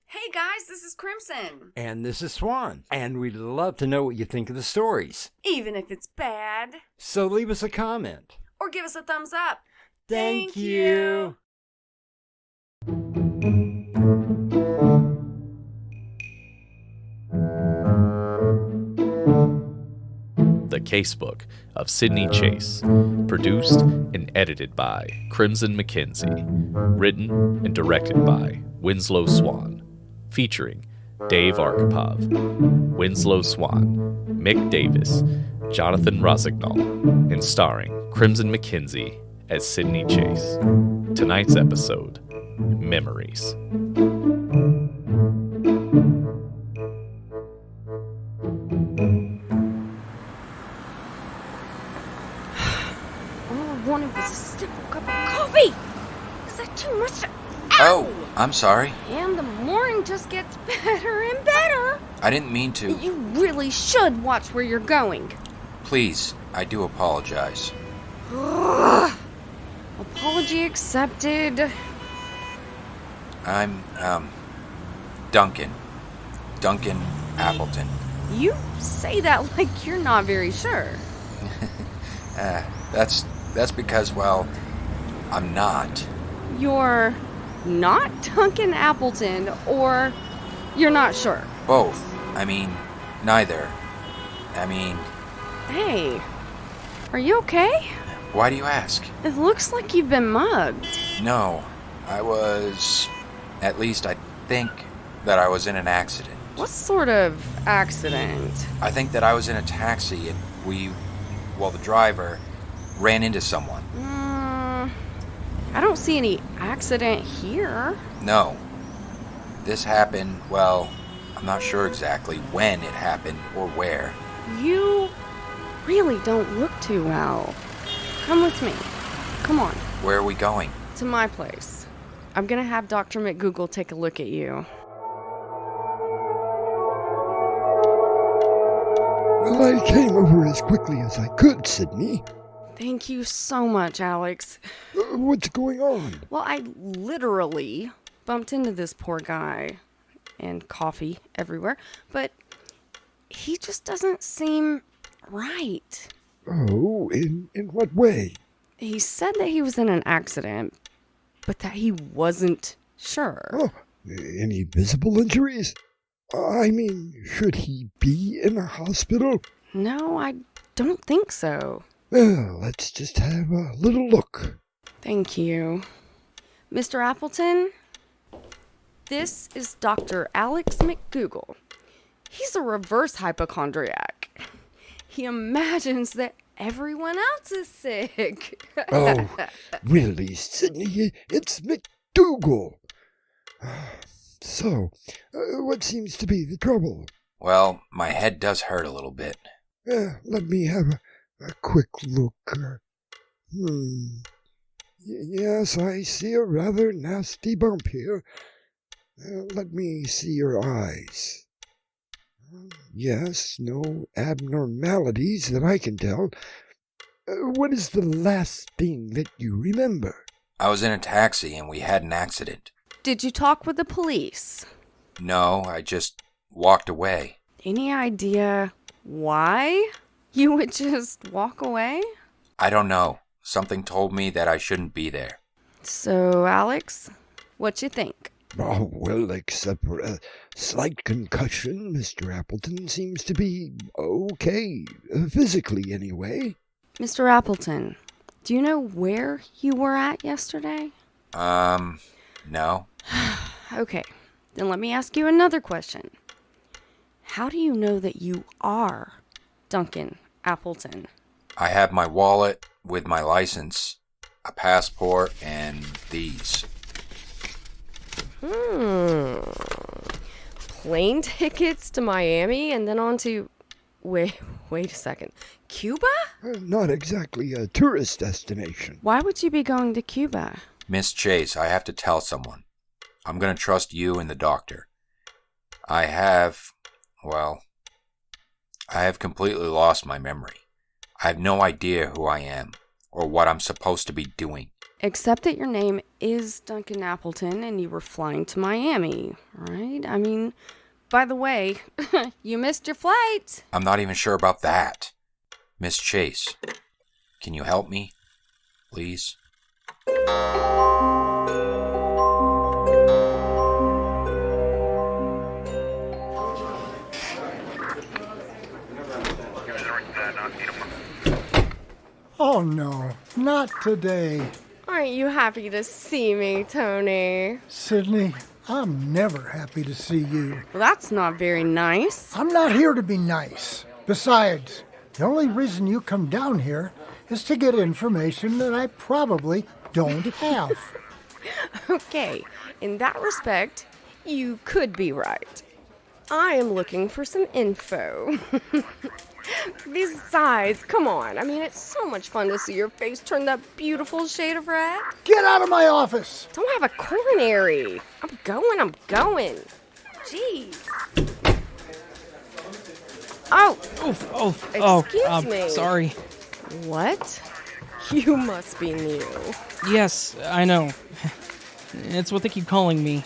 Hey guys, this is Crimson. And this is Swan. And we'd love to know what you think of the stories. Even if it's bad. So leave us a comment. Or give us a thumbs up. Thank you. The Casebook of Sydney Chase, produced and edited by Crimson McKenzie, written and directed by Winslow Swan, featuring Dave Arkipov, Winslow Swan, Mick Davis, Jonathan Rosignol, and starring Crimson McKenzie as Sydney Chase. Tonight's episode, Memories. Wanted was a simple cup of coffee. Is that too much? Oh, I'm sorry. And the morning just gets better and better. I didn't mean to. You really should watch where you're going. Please, I do apologize. Ugh. Apology accepted. I'm, Duncan. Duncan Appleton. You say that like you're not very sure. That's because, well, I'm not. You're not Duncan Appleton, or you're not sure? Both. I mean, neither. Hey, are you okay? Why do you ask? It looks like you've been mugged. No, at least I think that I was in an accident. What sort of accident? I think that I was in a taxi and the driver ran into someone. I don't see any accident here. No. This happened, well, I'm not sure exactly when it happened or where. You really don't look too well. Come with me. Come on. Where are we going? To my place. I'm gonna have Dr. McGoogle take a look at you. Well, I came over as quickly as I could, Sydney. Thank you so much, Alex. What's going on? Well, I literally bumped into this poor guy and coffee everywhere, but he just doesn't seem right. Oh, in what way? He said that he was in an accident, but that he wasn't sure. Oh, any visible injuries? I mean, should he be in a hospital? No, I don't think so. Well, let's just have a little look. Thank you. Mr. Appleton, this is Dr. Alex McGoogle. He's a reverse hypochondriac. He imagines that everyone else is sick. Oh, really, Sydney? It's McDougal. So, what seems to be the trouble? Well, my head does hurt a little bit. Let me have a quick look. Yes, I see a rather nasty bump here. Let me see your eyes. Yes, no abnormalities that I can tell. What is the last thing that you remember? I was in a taxi and we had an accident. Did you talk with the police? No, I just walked away. Any idea why you would just walk away? I don't know. Something told me that I shouldn't be there. So, Alex, what you think? Oh, well, except for a slight concussion, Mr. Appleton seems to be okay, physically anyway. Mr. Appleton, do you know where you were at yesterday? No. Okay, then let me ask you another question. How do you know that you are Duncan Appleton? I have my wallet with my license, a passport, and these. Plane tickets to Miami and then on to... Wait a second. Cuba? Not exactly a tourist destination. Why would you be going to Cuba? Miss Chase, I have to tell someone. I'm going to trust you and the doctor. I have completely lost my memory. I have no idea who I am or what I'm supposed to be doing. Except that your name is Duncan Appleton and you were flying to Miami, right? I mean, by the way, you missed your flight. I'm not even sure about that. Miss Chase, can you help me? Please? Oh no, not today. Aren't you happy to see me, Tony? Sydney, I'm never happy to see you. Well, that's not very nice. I'm not here to be nice. Besides, the only reason you come down here is to get information that I probably don't have. Okay, in that respect, you could be right. I am looking for some info. Besides, come on. I mean, it's so much fun to see your face turn that beautiful shade of red. Get out of my office! Don't have a coronary. I'm going. Jeez. Excuse me. Sorry. What? You must be new. Yes, I know. It's what they keep calling me.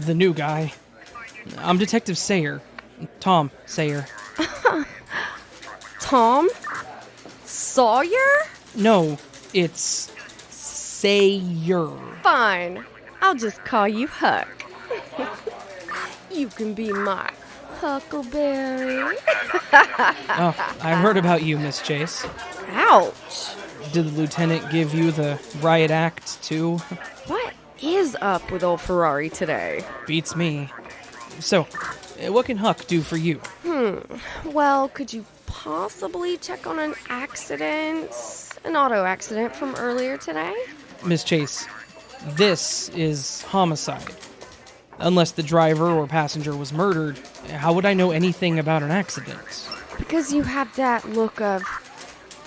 The new guy. I'm Detective Sayer. Tom Sayer. Tom? Sawyer? No, it's Sayer. Fine. I'll just call you Huck. You can be my Huckleberry. Oh, I heard about you, Miss Chase. Ouch. Did the lieutenant give you the riot act, too? What is up with old Ferrari today? Beats me. So, what can Huck do for you? Well, could you possibly check on an auto accident from earlier today? Miss Chase, this is homicide. Unless the driver or passenger was murdered, how would I know anything about an accident? Because you have that look of,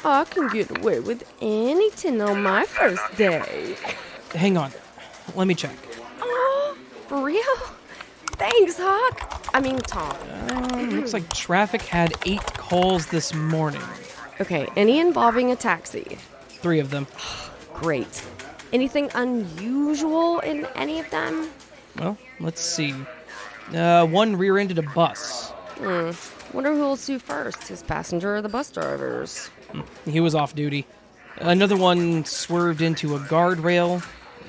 I can get away with anything on my first day. Hang on. Let me check. Oh, for real? Thanks, Huck. I mean, Tom. Looks like traffic had 8 calls this morning. Okay, any involving a taxi? 3 of them. Great. Anything unusual in any of them? Well, let's see. One rear-ended a bus. Wonder who'll sue first, his passenger or the bus drivers? He was off duty. Another one swerved into a guardrail,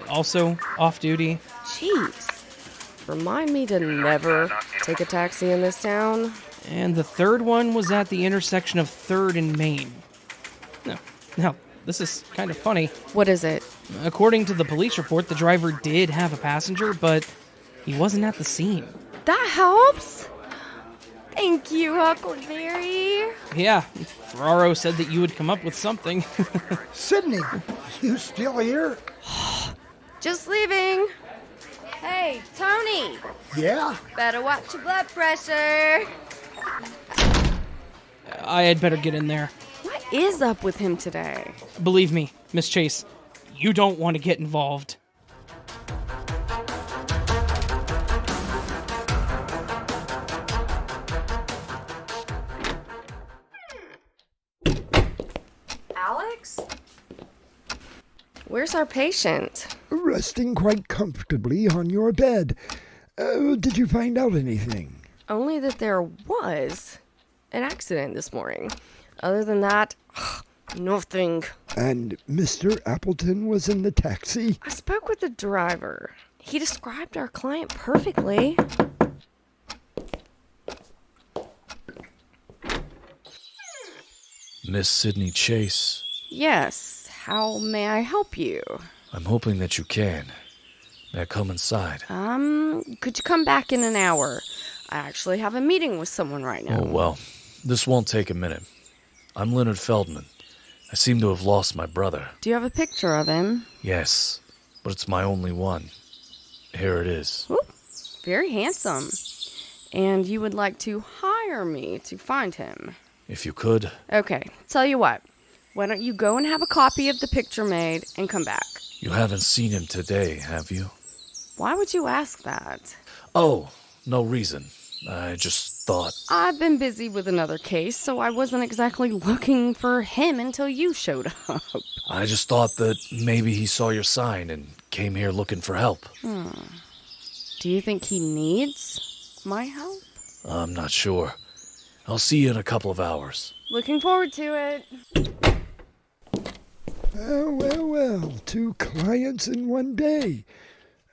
also off duty. Jeez. Remind me to never take a taxi in this town. And the third one was at the intersection of 3rd and Main. Now, this is kind of funny. What is it? According to the police report, the driver did have a passenger, but he wasn't at the scene. That helps. Thank you, Huckleberry. Yeah, Ferraro said that you would come up with something. Sydney, you still here? Just leaving. Hey, Tony. Yeah? Better watch your blood pressure. I had better get in there. What is up with him today? Believe me, Miss Chase, you don't want to get involved. Alex? Where's our patient? Resting quite comfortably on your bed. Did you find out anything? Only that there was an accident this morning. Other than that, nothing. And Mr. Appleton was in the taxi? I spoke with the driver. He described our client perfectly. Miss Sydney Chase, Yes. How may I help you? I'm hoping that you can. May I come inside? Could you come back in an hour? I actually have a meeting with someone right now. Oh, well, this won't take a minute. I'm Leonard Feldman. I seem to have lost my brother. Do you have a picture of him? Yes, but it's my only one. Here it is. Ooh, very handsome. And you would like to hire me to find him? If you could. Okay, tell you what. Why don't you go and have a copy of the picture made and come back? You haven't seen him today, have you? Why would you ask that? Oh, no reason. I just thought. I've been busy with another case, so I wasn't exactly looking for him until you showed up. I just thought that maybe he saw your sign and came here looking for help. Do you think he needs my help? I'm not sure. I'll see you in a couple of hours. Looking forward to it. Well, 2 clients in one day.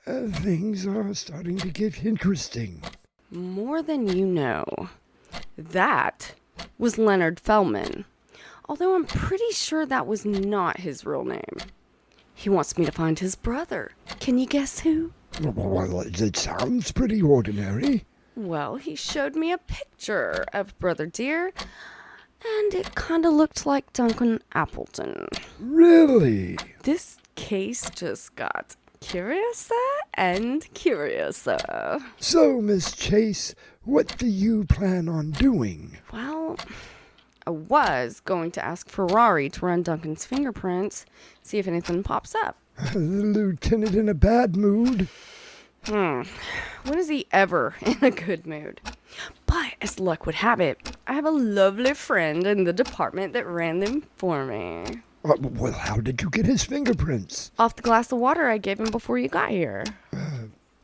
Things are starting to get interesting. More than you know. That was Leonard Feldman. Although I'm pretty sure that was not his real name. He wants me to find his brother. Can you guess who? Well, it sounds pretty ordinary. Well, he showed me a picture of Brother Dear, and it kind of looked like Duncan Appleton. Really? This case just got curiouser and curiouser. So, Miss Chase, what do you plan on doing? Well, I was going to ask Ferrari to run Duncan's fingerprints, see if anything pops up. The lieutenant in a bad mood? When is he ever in a good mood? But as luck would have it, I have a lovely friend in the department that ran them for me. Well, how did you get his fingerprints? Off the glass of water I gave him before you got here.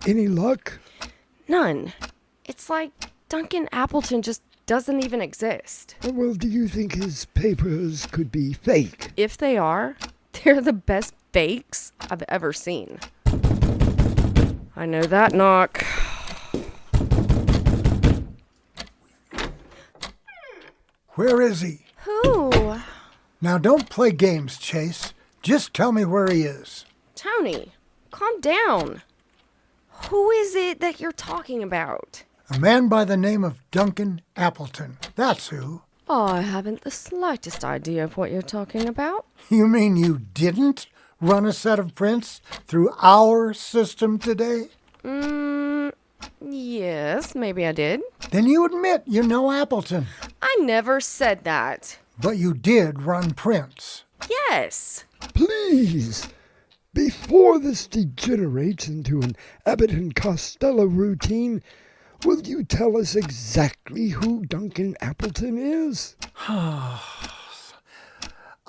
Any luck? None. It's like Duncan Appleton just doesn't even exist. Well, do you think his papers could be fake? If they are, they're the best fakes I've ever seen. I know that knock. Where is he? Who? Now, don't play games, Chase. Just tell me where he is. Tony, calm down. Who is it that you're talking about? A man by the name of Duncan Appleton. That's who. Oh, I haven't the slightest idea of what you're talking about. You mean you didn't run a set of prints through our system today? Yes, maybe I did. Then you admit you know Appleton. I never said that. But you did run prints. Yes. Please, before this degenerates into an Abbott and Costello routine, will you tell us exactly who Duncan Appleton is?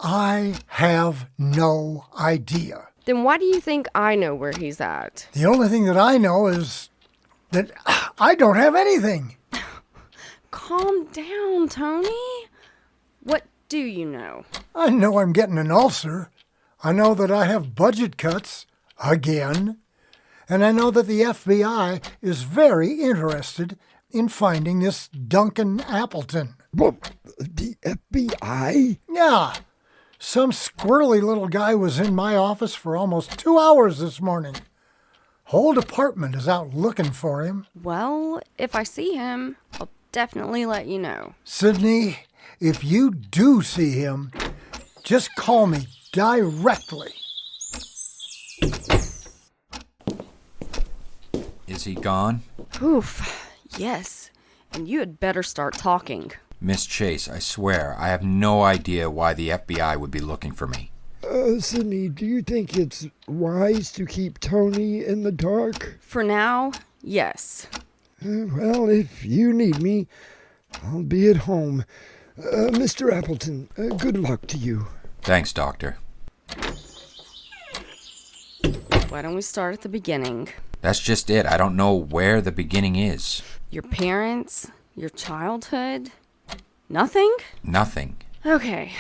I have no idea. Then why do you think I know where he's at? The only thing that I know is that I don't have anything. Calm down, Tony. What do you know? I know I'm getting an ulcer. I know that I have budget cuts, again. And I know that the FBI is very interested in finding this Duncan Appleton. Well, the FBI? Yeah, some squirrely little guy was in my office for almost 2 hours this morning. Whole department is out looking for him. Well, if I see him, I'll definitely let you know. Sydney, if you do see him, just call me directly. Is he gone? Oof, yes. And you had better start talking. Miss Chase, I swear, I have no idea why the FBI would be looking for me. Sydney, do you think it's wise to keep Tony in the dark? For now, yes. Well, if you need me, I'll be at home. Mr. Appleton, good luck to you. Thanks, Doctor. Why don't we start at the beginning? That's just it. I don't know where the beginning is. Your parents? Your childhood? Nothing? Nothing. Okay.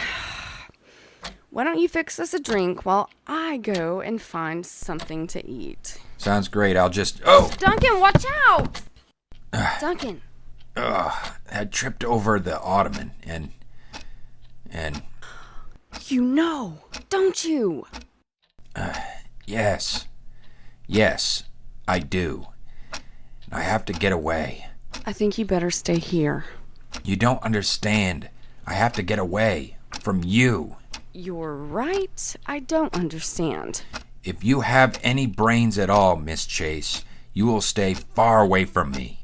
Why don't you fix us a drink while I go and find something to eat? Sounds great. I'll just... Oh! Duncan, watch out! Duncan. I tripped over the ottoman and... You know, don't you? Yes. Yes, I do. I have to get away. I think you better stay here. You don't understand. I have to get away from you. You're right. I don't understand. If you have any brains at all, Miss Chase, you will stay far away from me.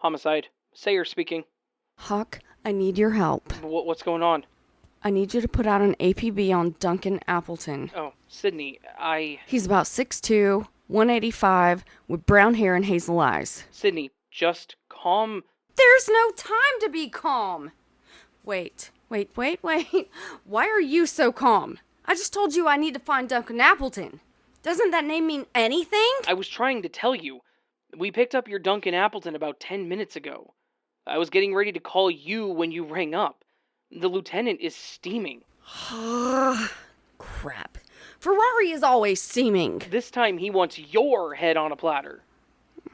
Homicide. Sayer speaking. Huck, I need your help. What's going on? I need you to put out an APB on Duncan Appleton. Oh, Sydney, He's about 6'2", 185, with brown hair and hazel eyes. Sydney, just calm. There's no time to be calm. Wait. Why are you so calm? I just told you I need to find Duncan Appleton. Doesn't that name mean anything? I was trying to tell you. We picked up your Duncan Appleton about 10 minutes ago. I was getting ready to call you when you rang up. The lieutenant is steaming. Crap. Ferrari is always steaming. This time he wants your head on a platter.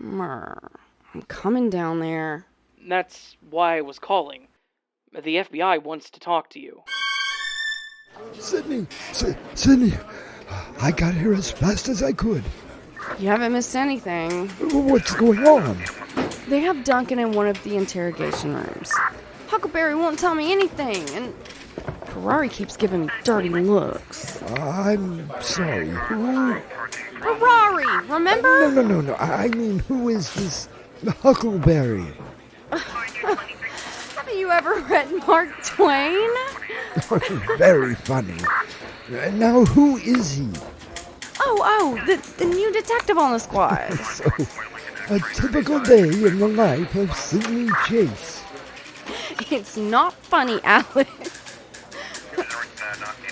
I'm coming down there. That's why I was calling. The FBI wants to talk to you. Sydney, Sydney, I got here as fast as I could. You haven't missed anything. What's going on? They have Duncan in one of the interrogation rooms. Huckleberry won't tell me anything, and Ferrari keeps giving me dirty looks. I'm sorry, who? Ferrari, remember? No. I mean, who is this Huckleberry? Have you ever read Mark Twain? Very funny. Now, who is he? Oh, the new detective on the squad. So, a typical day in the life of Sydney Chase. It's not funny, Alex.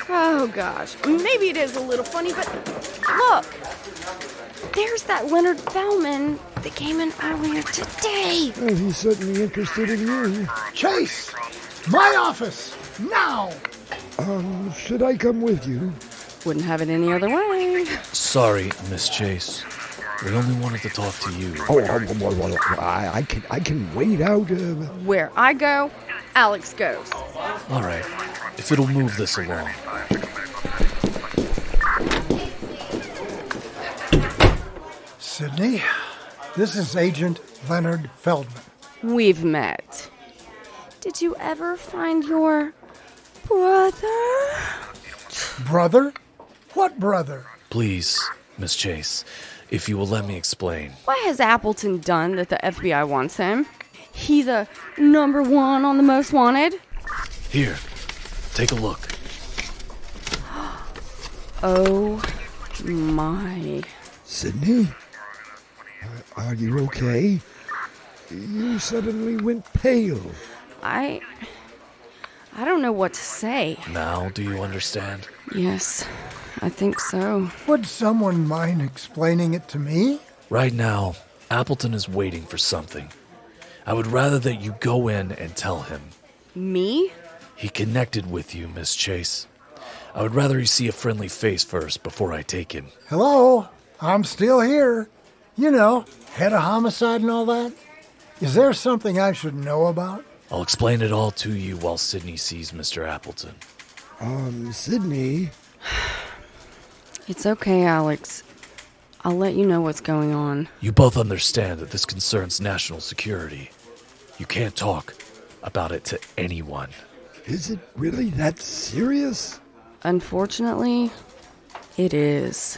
Oh, gosh. Maybe it is a little funny, but look. There's that Leonard Feldman that came in earlier today. Well, he's certainly interested in you. Chase! My office! Now! Should I come with you? Wouldn't have it any other way. Sorry, Miss Chase. We only wanted to talk to you. I can wait out. Where I go, Alex goes. All right, if it'll move this along. Sydney, this is Agent Leonard Feldman. We've met. Did you ever find your brother? Brother? What brother? Please, Miss Chase, if you will let me explain. What has Appleton done that the FBI wants him? He the number one on the most wanted? Here, take a look. Oh my. Sydney? Are you okay? You suddenly went pale. I don't know what to say. Now, do you understand? Yes, I think so. Would someone mind explaining it to me? Right now, Appleton is waiting for something. I would rather that you go in and tell him. Me? He connected with you, Miss Chase. I would rather you see a friendly face first before I take him. Hello? I'm still here. You know, head of homicide and all that. Is there something I should know about? I'll explain it all to you while Sydney sees Mr. Appleton. Sydney? It's okay, Alex. I'll let you know what's going on. You both understand that this concerns national security. You can't talk about it to anyone. Is it really that serious? Unfortunately, it is.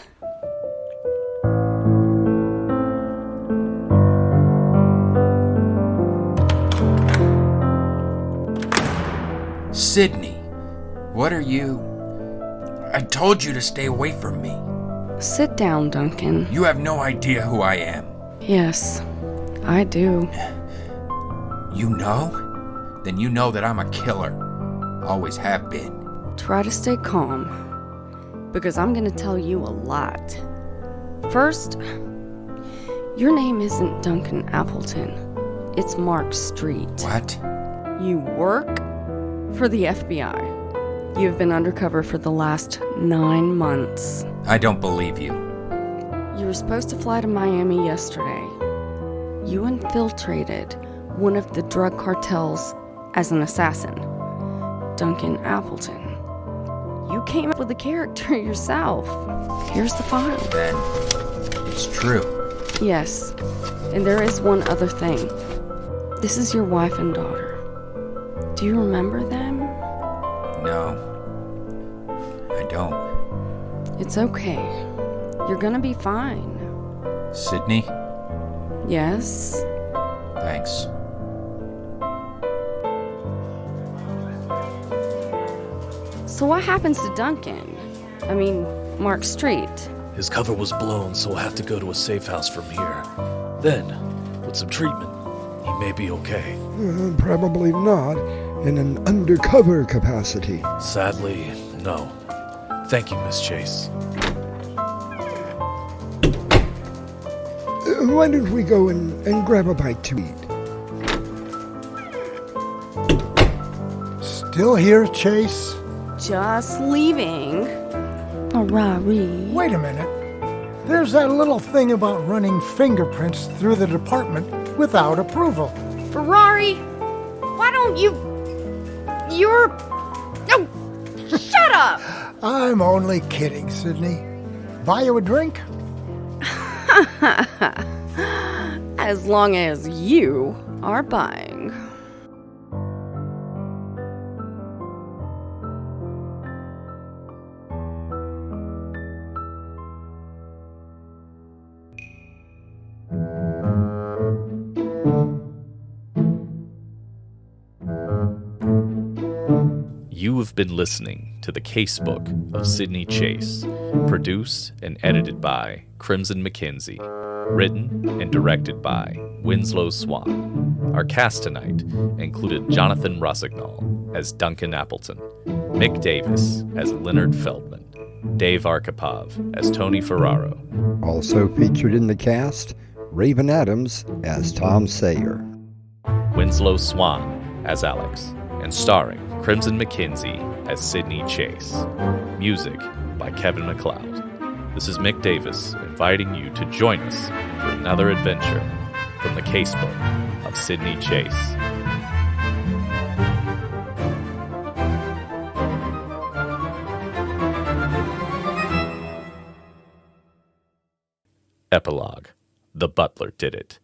Sydney, what are you? I told you to stay away from me. Sit down, Duncan. You have no idea who I am. Yes, I do. You know? Then you know that I'm a killer. Always have been. Try to stay calm, because I'm going to tell you a lot. First, your name isn't Duncan Appleton. It's Mark Street. What? You work for the FBI. You've been undercover for the last 9 months. I don't believe you. You were supposed to fly to Miami yesterday. You infiltrated one of the drug cartels as an assassin, Duncan Appleton. You came up with the character yourself. Here's the file. Then it's true. Yes, and there is one other thing. This is your wife and daughter. Do you remember them? No, I don't. It's okay. You're gonna be fine. Sydney, Yes? Thanks. So what happens to Duncan? I mean, Mark Street. His cover was blown, so we'll have to go to a safe house from here. Then, with some treatment, he may be okay. Probably not in an undercover capacity. Sadly, no. Thank you, Miss Chase. Why don't we go and grab a bite to eat? Still here, Chase? Just leaving. Ferrari. Wait a minute. There's that little thing about running fingerprints through the department without approval. Ferrari, why don't you... You're... Oh, shut up! I'm only kidding, Sydney. Buy you a drink? As long as you are buying. You have been listening to the Casebook of Sydney Chase, produced and edited by Crimson McKenzie, written and directed by Winslow Swan. Our cast tonight included Jonathan Rossignol as Duncan Appleton, Mick Davis as Leonard Feldman, Dave Arkipov as Tony Ferraro. Also featured in the cast, Raven Adams as Tom Sayer. Winslow Swan as Alex, and starring Crimson McKenzie as Sydney Chase. Music by Kevin MacLeod. This is Mick Davis inviting you to join us for another adventure from the Casebook of Sydney Chase. Epilogue. The butler did it.